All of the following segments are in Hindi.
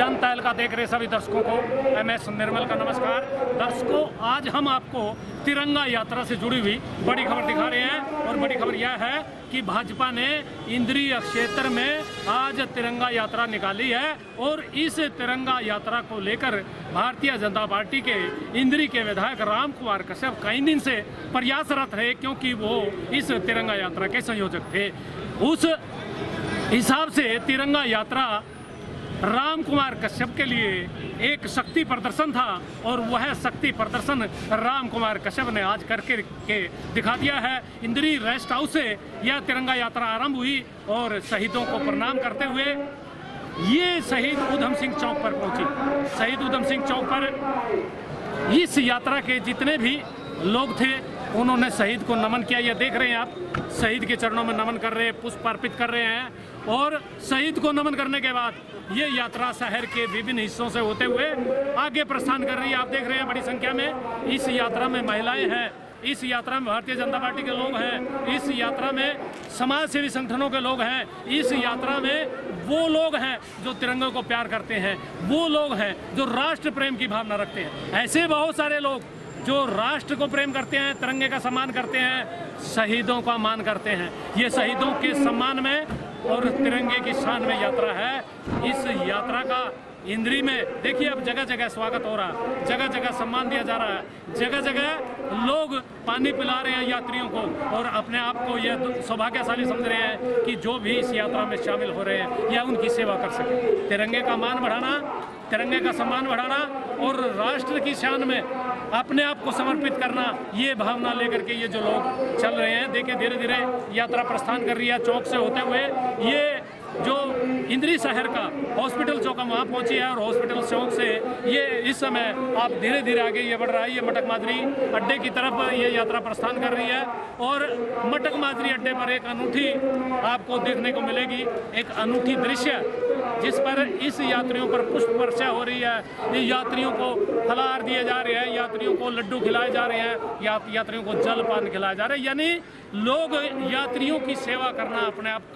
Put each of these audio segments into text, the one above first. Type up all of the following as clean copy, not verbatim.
जनता एल का देख रहे सभी दर्शकों को MS निर्मल का नमस्कार। दर्शकों, आज हम आपको तिरंगा यात्रा से जुड़ी हुई बड़ी खबर दिखा रहे हैं और बड़ी खबर यह है कि भाजपा ने इंद्री क्षेत्र में आज तिरंगा यात्रा निकाली है और इस तिरंगा यात्रा को लेकर भारतीय जनता पार्टी के इंद्री के विधायक राम कुमार कश्यप कई दिन से प्रयासरत है, क्योंकि वो इस तिरंगा यात्रा के संयोजक थे। उस हिसाब से तिरंगा यात्रा राम कुमार कश्यप के लिए एक शक्ति प्रदर्शन था और वह शक्ति प्रदर्शन राम कुमार कश्यप ने आज करके दिखा दिया है। इंद्री रेस्ट हाउस से यह तिरंगा यात्रा आरंभ हुई और शहीदों को प्रणाम करते हुए ये शहीद उधम सिंह चौक पर पहुंची। शहीद उधम सिंह चौक पर इस यात्रा के जितने भी लोग थे उन्होंने शहीद को नमन किया। ये देख रहे हैं आप, शहीद के चरणों में नमन कर रहे हैं, पुष्प अर्पित कर रहे हैं और शहीद को नमन करने के बाद ये यात्रा शहर के विभिन्न हिस्सों से होते हुए आगे प्रस्थान कर रही है। आप देख रहे हैं बड़ी संख्या में इस यात्रा में महिलाएं हैं, इस यात्रा में भारतीय जनता पार्टी के लोग हैं, इस यात्रा में समाज सेवी संगठनों के लोग हैं, इस यात्रा में वो लोग हैं जो तिरंगे को प्यार करते हैं, वो लोग हैं जो राष्ट्र प्रेम की भावना रखते हैं। ऐसे बहुत सारे लोग जो राष्ट्र को प्रेम करते हैं, तिरंगे का सम्मान करते हैं, शहीदों का मान करते हैं। ये शहीदों के सम्मान में और तिरंगे की शान में यात्रा है। इस यात्रा का इंद्री में देखिए अब जगह जगह स्वागत हो रहा है, जगह जगह सम्मान दिया जा रहा है, जगह जगह लोग पानी पिला रहे हैं यात्रियों को और अपने आप को यह सौभाग्यशाली समझ रहे हैं कि जो भी इस यात्रा में शामिल हो रहे हैं या उनकी सेवा कर सके। तिरंगे का मान बढ़ाना, तिरंगे का सम्मान बढ़ाना और राष्ट्र की शान में अपने आप को समर्पित करना, ये भावना लेकर के ये जो लोग चल रहे हैं। देखिए धीरे धीरे यात्रा प्रस्थान कर रही है चौक से होते हुए। ये जो इंद्री शहर का हॉस्पिटल चौक वहाँ पहुंची है और हॉस्पिटल चौक से ये इस समय आप धीरे धीरे आगे ये बढ़ रहा है। ये मटक माजरी अड्डे की तरफ ये यात्रा प्रस्थान कर रही है और मटक माजरी अड्डे पर एक अनूठी आपको देखने को मिलेगी, एक अनूठी दृश्य जिस पर इस यात्रियों पर पुष्प वर्षा हो रही है। यात्रियों को फलाहार दिए जा रहे हैं, यात्रियों को लड्डू खिलाए जा रहे हैं, यात्रियों को जल पान खिलाए जा रहे हैं। यानी लोग यात्रियों की सेवा करना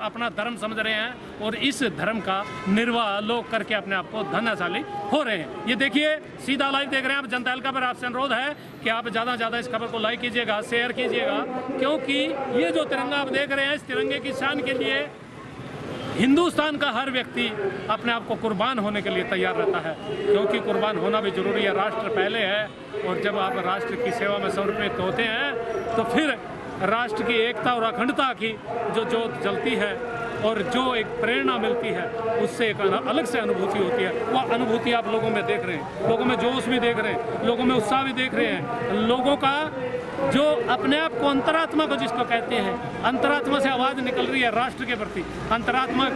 अपना धर्म समझ रहे हैं और इस धर्म का निर्वाह लोग करके अपने आप को धन्यशाली हो रहे हैं। ये देखिए सीधा लाइव देख रहे हैं आप जनता एल का। पर आपसे अनुरोध है कि आप ज़्यादा से ज़्यादा इस खबर को लाइक कीजिएगा, शेयर कीजिएगा, क्योंकि ये जो तिरंगा आप देख रहे हैं इस तिरंगे की शान के लिए हिंदुस्तान का हर व्यक्ति अपने आप को कुर्बान होने के लिए तैयार रहता है, क्योंकि कुर्बान होना भी जरूरी है। राष्ट्र पहले है और जब आप राष्ट्र की सेवा में समर्पित होते हैं तो फिर राष्ट्र की एकता और अखंडता की जो जोत जलती है और जो एक प्रेरणा मिलती है उससे एक अलग से अनुभूति होती है। वह अनुभूति आप लोगों में देख रहे हैं, लोगों में जोश भी देख रहे हैं, लोगों में उत्साह भी देख रहे हैं। लोगों का जो अपने आप को अंतरात्मा को जिसको कहते हैं, अंतरात्मा से आवाज़ निकल रही है राष्ट्र के प्रति, अंतरात्मा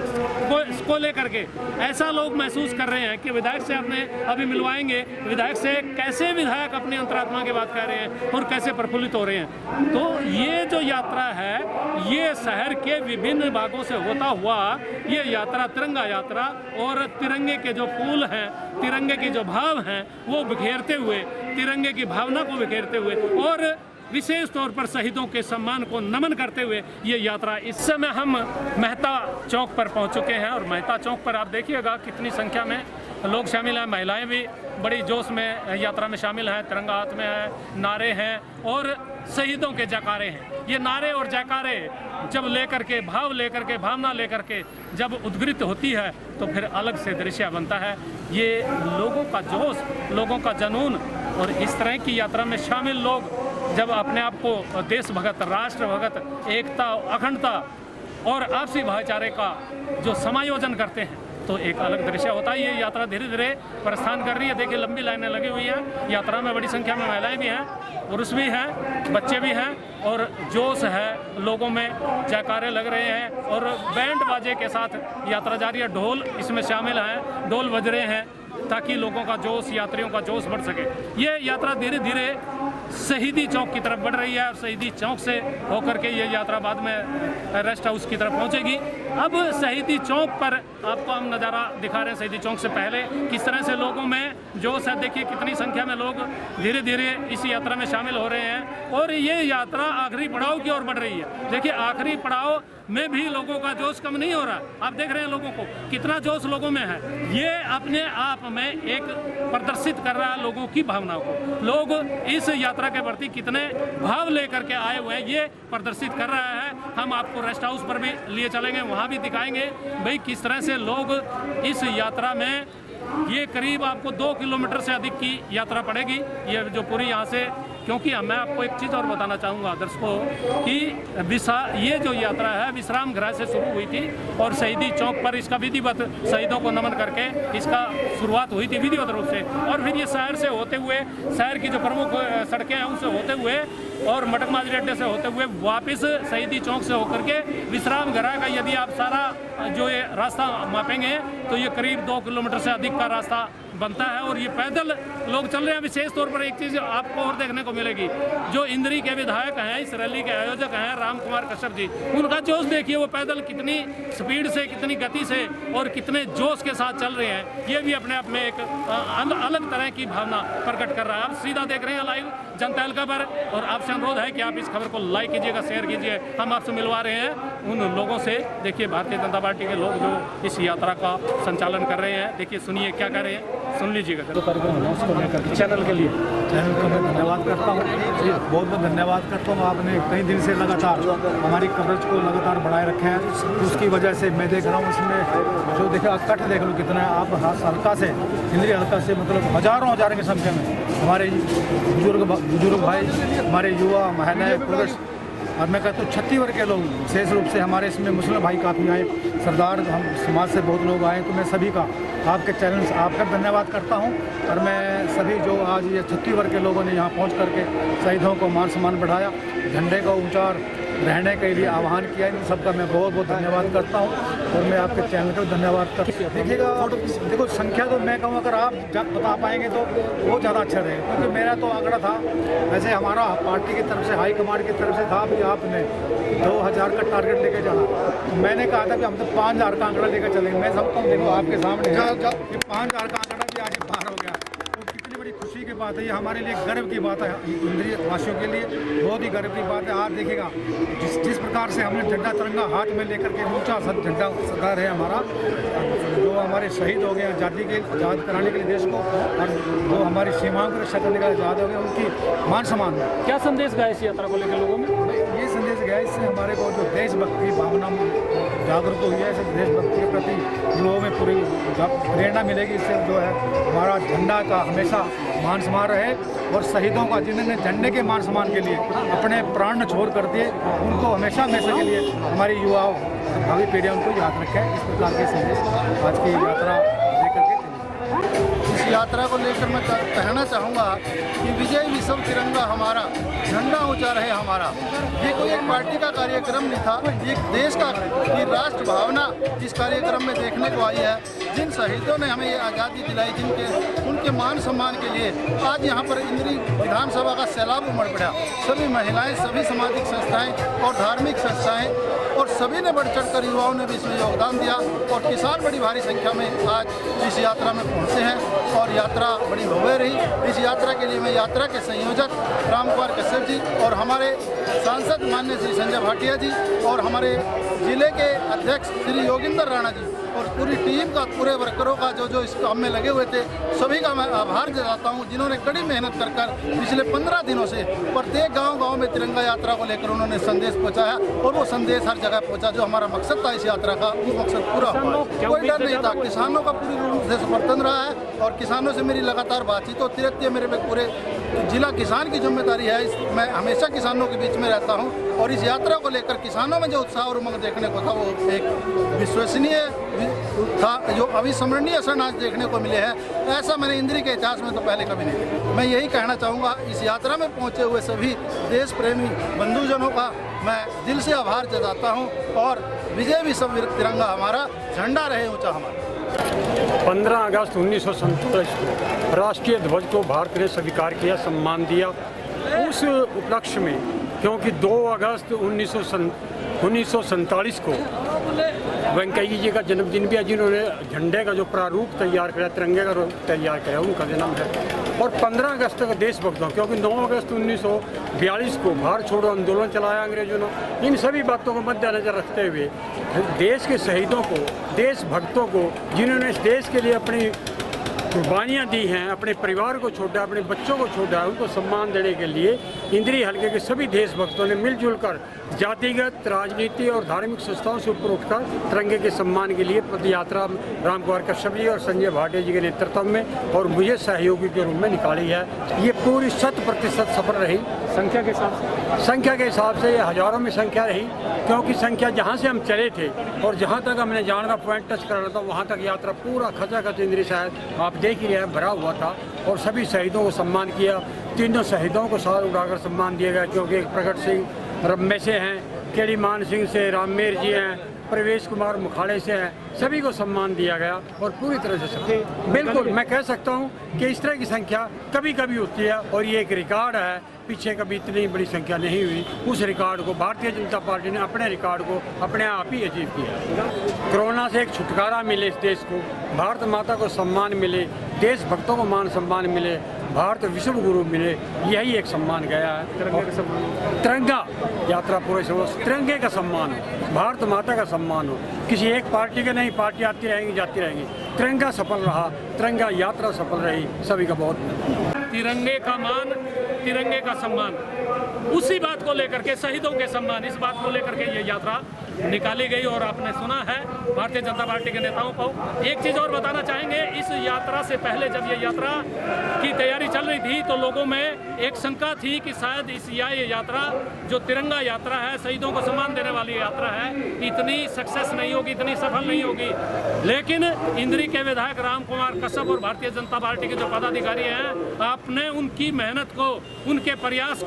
को लेकर के ऐसा लोग महसूस कर रहे हैं कि विधायक से अपने अभी मिलवाएंगे, विधायक से कैसे विधायक अपनी अंतरात्मा की बात कर रहे हैं और कैसे प्रफुल्लित हो रहे हैं। तो ये जो यात्रा है ये शहर के विभिन्न भागों से होता हुआ ये यात्रा तिरंगा यात्रा और तिरंगे के जो फूल हैं, तिरंगे के जो भाव हैं वो बिखेरते हुए, तिरंगे की भावना को बिखेरते हुए और विशेष तौर पर शहीदों के सम्मान को नमन करते हुए ये यात्रा। इस समय हम मेहता चौक पर पहुंच चुके हैं और मेहता चौक पर आप देखिएगा कितनी संख्या में लोग शामिल हैं। महिलाएं भी बड़ी जोश में यात्रा में शामिल हैं, तिरंगा हाथ में है, नारे हैं और शहीदों के जयकारे हैं। ये नारे और जयकारे जब लेकर के भाव लेकर के भावना लेकर के जब उद्गृत होती है तो फिर अलग से दृश्य बनता है। ये लोगों का जोश, लोगों का जुनून और इस तरह की यात्रा में शामिल लोग जब अपने आप को देशभक्त, राष्ट्र भगत, एकता, अखंडता और आपसी भाईचारे का जो समायोजन करते हैं तो एक अलग दृश्य होता है। ये यात्रा धीरे धीरे प्रस्थान कर रही है। देखिए लंबी लाइनें लगी हुई हैं। यात्रा में बड़ी संख्या में महिलाएं भी हैं, पुरुष भी हैं, बच्चे भी हैं और जोश है लोगों में, जयकारे लग रहे हैं और बैंड बाजे के साथ यात्रा जारी है। ढोल इसमें शामिल हैं, ढोल बज रहे हैं ताकि लोगों का जोश, यात्रियों का जोश बढ़ सके। ये यात्रा धीरे धीरे शहीदी चौक की तरफ बढ़ रही है और शहीदी चौक से होकर के ये यात्रा बाद में रेस्ट हाउस की तरफ पहुंचेगी। अब शहीदी चौक पर आपको हम नज़ारा दिखा रहे हैं शहीदी चौक से पहले किस तरह से लोगों में जोश है। देखिए कितनी संख्या में लोग धीरे धीरे इस यात्रा में शामिल हो रहे हैं और ये यात्रा आखिरी पड़ाव की ओर बढ़ रही है। देखिए आखिरी पड़ाव में भी लोगों का जोश कम नहीं हो रहा। आप देख रहे हैं लोगों को कितना जोश लोगों में है। ये अपने आप में एक प्रदर्शित कर रहा है लोगों की भावनाओं को। लोग इस यात्रा के प्रति कितने भाव लेकर के आए हुए हैं ये प्रदर्शित कर रहा है। हम आपको रेस्ट हाउस पर भी लिए चलेंगे, वहाँ भी दिखाएंगे भाई किस तरह से लोग इस यात्रा में, ये करीब आपको 2 किलोमीटर से अधिक की यात्रा पड़ेगी ये जो पूरी यहाँ से। क्योंकि मैं आपको एक चीज़ और बताना चाहूँगा दर्शकों कि ये जो यात्रा है विश्राम गृह से शुरू हुई थी और शहीदी चौक पर इसका विधिवत शहीदों को नमन करके इसका शुरुआत हुई थी विधिवत रूप से। और फिर ये शहर से होते हुए, शहर की जो प्रमुख सड़कें हैं उनसे होते हुए और मटक माजरी अड्डे से होते हुए वापस शहीदी चौक से होकर के विश्राम गृह का यदि आप सारा जो ये रास्ता मापेंगे तो ये करीब 2 किलोमीटर से अधिक का रास्ता बनता है। और ये पैदल लोग चल रहे हैं। विशेष तौर पर एक चीज़ आपको और देखने को मिलेगी, जो इंद्री के विधायक हैं, इस रैली के आयोजक हैं राम कुमार कश्यप जी, उनका जोश देखिए, वो पैदल कितनी स्पीड से, कितनी गति से और कितने जोश के साथ चल रहे हैं। ये भी अपने आप में एक अलग तरह की भावना प्रकट कर रहा है। आप सीधा देख रहे हैं लाइव जनता तहलका पर और आपसे अनुरोध है कि आप इस खबर को लाइक कीजिएगा, शेयर कीजिए। हम आपसे मिलवा रहे हैं उन लोगों से। देखिए भारतीय जनता पार्टी के लोग जो इस यात्रा का संचालन कर रहे हैं, देखिए सुनिए क्या कर रहे हैं, सुन लीजिएगा। जो कार्यक्रम है उसको लेकर चैनल के लिए चैनल को मैं धन्यवाद करता हूँ, बहुत बहुत धन्यवाद करता हूँ। आपने कई दिन से लगातार हमारी कवरेज को लगातार बढ़ाए रखे हैं, उसकी वजह से मैं देख रहा हूँ इसमें जो देखा कट देख लो कितना है। आप हल्का से इंद्री हल्का से मतलब हजारों की संख्या में हमारे बुजुर्ग भाई, हमारे युवा, महिलाएं, पुरुष और मैं कहता हूँ 36 वर्ग के लोग, विशेष रूप से हमारे इसमें मुस्लिम भाई काफ़ी आए, सरदार हम समाज से बहुत लोग आए। तो मैं सभी का, आपके चैनल से आपका धन्यवाद करता हूं। और मैं सभी जो आज ये 36 वर्ग के लोगों ने यहाँ पहुँच करके शहीदों को मान सम्मान बढ़ाया, झंडे का ऊंचा रहने के लिए आह्वान किया, इन सबका मैं बहुत बहुत धन्यवाद करता हूं। और मैं आपके चैनल को धन्यवाद करता हूँ। देखिएगा देखो संख्या तो मैं कहूँ अगर आप बता पाएंगे तो वो ज़्यादा अच्छा रहेगा, क्योंकि मेरा तो आंकड़ा था, वैसे हमारा पार्टी की तरफ से, हाईकमांड की तरफ से था कि आपने 2000 का टारगेट लेके जाना। तो मैंने कहा था कि हम तो 5000 का आंकड़ा लेकर चलेंगे। मैं समझता हूँ देखो आपके सामने 5000 का आंकड़ा भी आगे पार हो गया, तो कितनी बड़ी खुशी की बात है। ये हमारे लिए गर्व की बात है, इंद्रिय वासियों के लिए बहुत ही गर्व की बात है। आज देखिएगा जिस प्रकार से हमने झंडा तिरंगा हाथ में लेकर के ऊंचा झंडा सरदार है हमारा, जो हमारे शहीद हो गए आज़ादी के, आज़ाद कराने के लिए देश को, और जो हमारी सीमाओं की रक्षा करने के लिए आज़ाद हो गए, उनकी मान सम्मान। क्या संदेश गया इस यात्रा को लेकर लोगों में? ये संदेश गया, इससे हमारे को जो देशभक्ति भावना जागरूक हुई है, इससे देशभक्ति के प्रति लोगों में पूरी प्रेरणा मिलेगी। इससे जो है हमारा झंडा का हमेशा मान सम्मान रहे, और शहीदों का जिन्होंने झंडे के मान सम्मान के लिए अपने प्राण छोड़ कर दिए, उनको हमेशा के लिए हमारी युवा भावी पीढ़ियाँ उनको याद रखें। इस प्रकार के संदेश आज की यात्रा लेकर के इस यात्रा को लेकर मैं कहना चाहूँगा कि विजय विश्व तिरंगा हमारा, झंडा ऊंचा रहे हमारा। ये कोई एक पार्टी का कार्यक्रम नहीं था, ये देश का, ये राष्ट्र भावना इस कार्यक्रम में देखने को आई है। जिन शहीदों ने हमें ये आज़ादी दिलाई, उनके मान सम्मान के लिए आज यहाँ पर इंद्री विधानसभा का सैलाब उमड़ पड़ा। सभी महिलाएं, सभी सामाजिक संस्थाएं और धार्मिक संस्थाएं और सभी ने बढ़ चढ़ कर, युवाओं ने भी इसमें योगदान दिया, और किसान बड़ी भारी संख्या में आज इस यात्रा में पहुँचे हैं और यात्रा बड़ी भव्य रही। इस यात्रा के लिए मैं यात्रा के संयोजक राम कुमार कश्यप जी और हमारे सांसद माननीय श्री संजय भाटिया जी और हमारे जिले के अध्यक्ष श्री योगिंदर राणा जी और पूरी टीम का, पूरे वर्करों का जो इस काम में लगे हुए थे, सभी का मैं आभार जताता हूं, जिन्होंने कड़ी मेहनत कर पिछले 15 दिनों से प्रत्येक गांव में तिरंगा यात्रा को लेकर उन्होंने संदेश पहुंचाया, और वो संदेश हर जगह पहुंचा। जो हमारा मकसद था इस यात्रा का, वो मकसद पूरा हुआ। कोई डर नहीं था, किसानों का पूरी रूप से समर्थन रहा है, और किसानों से मेरी लगातार बातचीत होती रहती है। मेरे में पूरे जिला किसान की जिम्मेदारी है, मैं हमेशा किसानों के बीच में रहता हूँ, और इस यात्रा को लेकर किसानों में जो उत्साह और उमंग देखने को था, वो एक विश्वसनीय था, जो अविस्मरणीय क्षण आज देखने को मिले हैं। ऐसा मैंने इंद्री के इतिहास में तो पहले कभी नहीं देखा। मैं यही कहना चाहूँगा, इस यात्रा में पहुँचे हुए सभी देश प्रेमी बंधुजनों का मैं दिल से आभार जताता हूँ, और विजय विश्व तिरंगा हमारा, झंडा रहे ऊंचा हमारा। 15 अगस्त 1947 को राष्ट्रीय ध्वज को भारत ने स्वीकार किया, सम्मान दिया। उस उपलक्ष्य में, क्योंकि 2 अगस्त 1947 को वेंकैया जी का जन्मदिन भी है, जिन्होंने झंडे का जो प्रारूप तैयार कराया, तिरंगे का रूप तैयार कराया, उनका जन्म है। और 15 अगस्त का देशभक्तों, क्योंकि 9 अगस्त 1942 को भारत छोड़ो आंदोलन चलाया अंग्रेजों ने। इन सभी बातों को मद्देनजर रखते हुए देश के शहीदों को, देशभक्तों को, जिन्होंने इस देश के लिए अपनी कुर्बानियाँ दी हैं, अपने परिवार को छोड़ा, अपने बच्चों को छोड़ा, उनको सम्मान देने के लिए इंद्री हलके के सभी देशभक्तों ने मिलजुल कर जातिगत, राजनीति और धार्मिक संस्थाओं से ऊपर उठकर तिरंगे के सम्मान के लिए पद यात्रा राम कुमार कश्यप जी और संजय भाटिया जी के नेतृत्व में और मुझे सहयोगी के रूप में निकाली है। ये पूरी 100% सफल रही। संख्या के हिसाब से ये हजारों में संख्या रही, क्योंकि संख्या जहाँ से हम चले थे और जहाँ तक हमने जाने का पॉइंट टच करना था, वहाँ तक यात्रा पूरा खचाखच इंद्री शायद आप देख ही रहे हैं, भरा हुआ था। और सभी शहीदों को सम्मान किया, तीनों शहीदों को साथ उड़ाकर सम्मान दिया गया, क्योंकि एक प्रगट सिंह रम्मे से हैं, केड़ी मान सिंह से, राममेर जी हैं, प्रवेश कुमार मुखाड़े से हैं, सभी को सम्मान दिया गया। और पूरी तरह से बिल्कुल मैं कह सकता हूँ कि इस तरह की संख्या कभी कभी होती है और ये एक रिकॉर्ड है, पीछे कभी इतनी बड़ी संख्या नहीं हुई। उस रिकॉर्ड को भारतीय जनता पार्टी ने अपने रिकॉर्ड को अपने आप ही अचीव किया। कोरोना से एक छुटकारा मिले इस देश को, भारत माता को सम्मान मिले, देशभक्तों को मान सम्मान मिले, भारत विश्व गुरु मिले, यही एक सम्मान गया है। तिरंगा यात्रा पूरे तिरंगे का सम्मान हो, भारत माता का सम्मान हो, किसी एक पार्टी के नहीं, पार्टी आती रहेंगी जाती रहेंगी। तिरंगा सफल रहा, तिरंगा यात्रा सफल रही, सभी का बहुत। तिरंगे का मान, तिरंगे का सम्मान, उसी बात को लेकर के, शहीदों के सम्मान, इस बात को लेकर के ये यात्रा निकाली गई। और आपने सुना है भारतीय जनता पार्टी के नेताओं को। एक चीज़ और बताना चाहेंगे, इस यात्रा से पहले जब ये यात्रा की तैयारी चल रही थी तो लोगों में एक शंका थी कि शायद ये यात्रा जो तिरंगा यात्रा है, शहीदों को सम्मान देने वाली यात्रा है, इतनी सक्सेस नहीं होगी, इतनी सफल नहीं होगी। लेकिन इंद्री के विधायक राम कुमार कश्यप और भारतीय जनता पार्टी के जो पदाधिकारी हैं, आपने उनकी मेहनत को, उनके प्रयास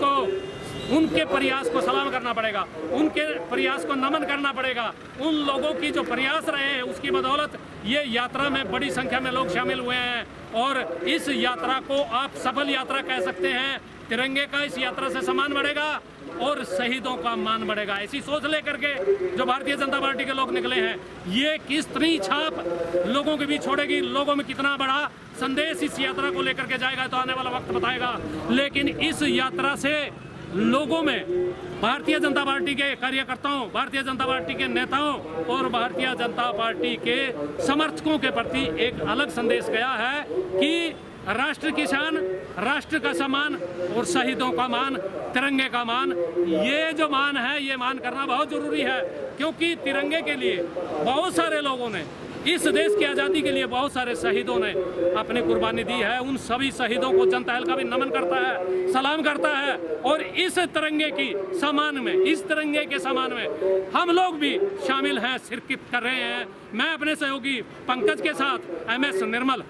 को सलाम करना पड़ेगा, उनके प्रयास को नमन करना पड़ेगा। उन लोगों की जो प्रयास रहे हैं उसकी बदौलत ये यात्रा में बड़ी संख्या में लोग शामिल हुए हैं और इस यात्रा को आप सफल यात्रा कह सकते हैं। तिरंगे का इस यात्रा से सम्मान बढ़ेगा और शहीदों का मान बढ़ेगा। ऐसी सोच लेकर के जो भारतीय जनता पार्टी के लोग निकले हैं, ये कितनी छाप लोगों के बीच छोड़ेगी, लोगों में कितना बड़ा संदेश इस यात्रा को लेकर के जाएगा, तो आने वाला वक्त बताएगा। लेकिन इस यात्रा से लोगों में भारतीय जनता पार्टी के कार्यकर्ताओं, भारतीय जनता पार्टी के नेताओं और भारतीय जनता पार्टी के समर्थकों के प्रति एक अलग संदेश गया है कि राष्ट्र की शान, राष्ट्र का सम्मान और शहीदों का मान, तिरंगे का मान, ये जो मान है, ये मान करना बहुत जरूरी है। क्योंकि तिरंगे के लिए बहुत सारे लोगों ने, इस देश की आज़ादी के लिए बहुत सारे शहीदों ने अपनी कुर्बानी दी है। उन सभी शहीदों को जनता हल्का भी नमन करता है, सलाम करता है। और इस तिरंगे की सम्मान में, इस तिरंगे के सम्मान में हम लोग भी शामिल हैं, शिरकत कर रहे हैं। मैं अपने सहयोगी पंकज के साथ MS निर्मल।